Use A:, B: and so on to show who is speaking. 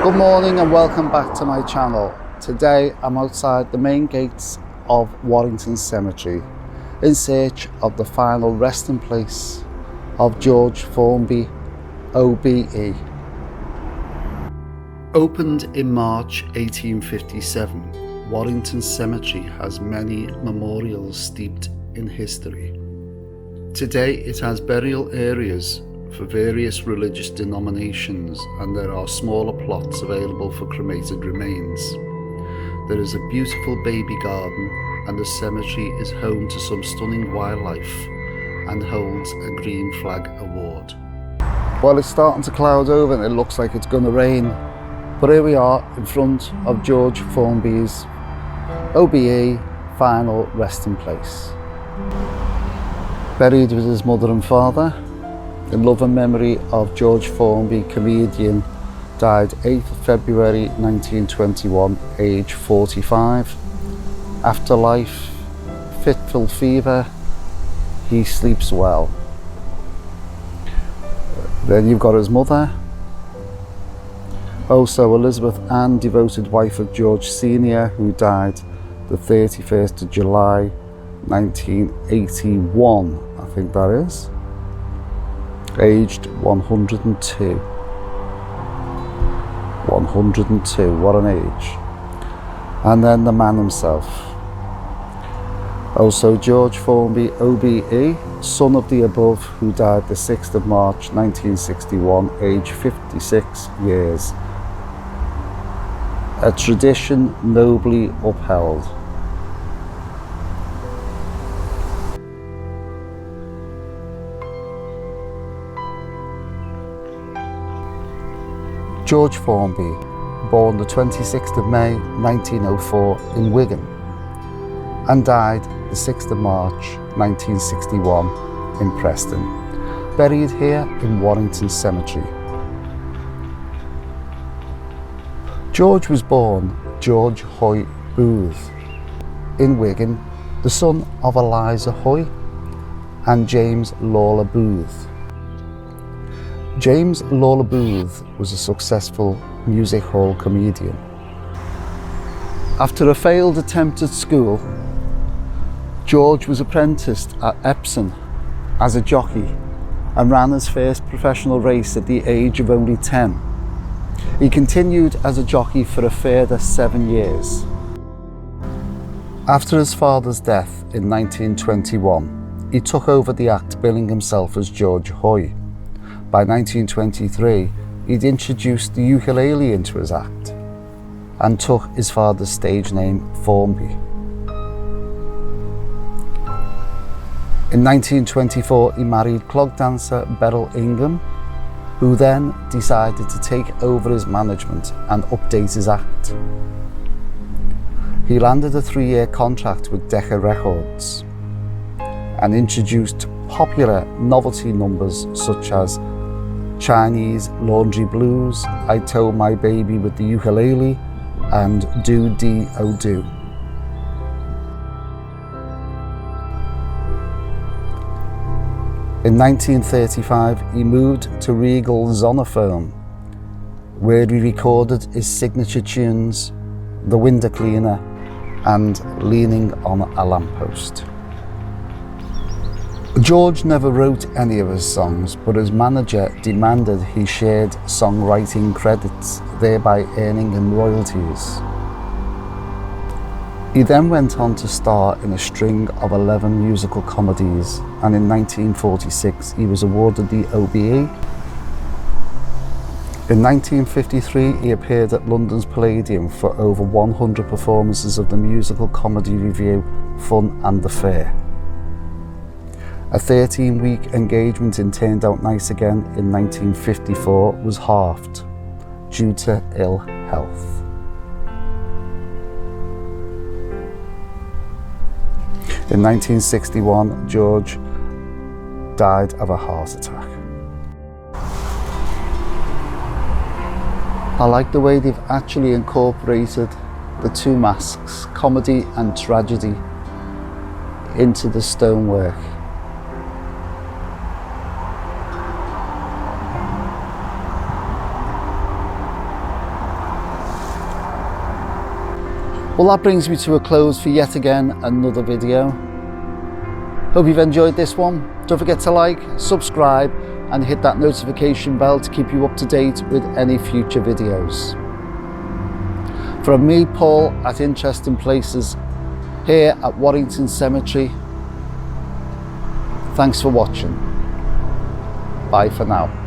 A: Good morning and welcome back to my channel. Today I'm outside the main gates of Warrington Cemetery in search of the final resting place of George Formby, OBE. Opened in March 1857, Warrington Cemetery has many memorials steeped in history. Today it has burial areas for various religious denominations, and there are smaller plots available for cremated remains. There is a beautiful baby garden, and the cemetery is home to some stunning wildlife and holds a Green Flag Award. Well, it's starting to cloud over and it looks like it's going to rain, but here we are in front of George Formby's OBE final resting place. Buried with his mother and father, in love and memory of George Formby, comedian, died 8th February 1921, age 45. Afterlife, fitful fever, he sleeps well. Then you've got his mother, also Elizabeth Ann, devoted wife of George Sr., who died the 31st of July 1981, I think that is. Aged 102. 102, what an age. And then the man himself. Also George Formby, OBE, son of the above, who died the 6th of March 1961, age 56 years. A tradition nobly upheld. George Formby, born the 26th of May 1904 in Wigan, and died the 6th of March 1961 in Preston, buried here in Warrington Cemetery. George was born George Hoy Booth in Wigan, the son of Eliza Hoy and James Lawler Booth. James Lawler Booth was a successful music hall comedian. After a failed attempt at school, George was apprenticed at Epsom as a jockey and ran his first professional race at the age of only 10. He continued as a jockey for a further 7 years. After his father's death in 1921, he took over the act, billing himself as George Hoy. By 1923, he'd introduced the ukulele into his act and took his father's stage name Formby. In 1924, he married clog dancer Beryl Ingham, who then decided to take over his management and update his act. He landed a 3-year contract with Decca Records and introduced popular novelty numbers such as Chinese Laundry Blues, I Told My Baby with the Ukulele, and Do Dee Oh Do. In 1935, he moved to Regal Zonophone, where he recorded his signature tunes, The Window Cleaner and Leaning on a Lamppost. George never wrote any of his songs, but his manager demanded he shared songwriting credits, thereby earning him royalties. He then went on to star in a string of 11 musical comedies, and in 1946 he was awarded the OBE. In 1953 he appeared at London's Palladium for over 100 performances of the musical comedy revue Fun and the Fair. A 13-week engagement in Turned Out Nice Again in 1954 was halved due to ill health. In 1961, George died of a heart attack. I like the way they've actually incorporated the two masks, comedy and tragedy, into the stonework. Well, that brings me to a close for yet again another video. Hope you've enjoyed this one. Don't forget to like, subscribe and hit that notification bell to keep you up to date with any future videos. From me, Paul, at Interesting Places here at Warrington Cemetery, thanks for watching. Bye for now.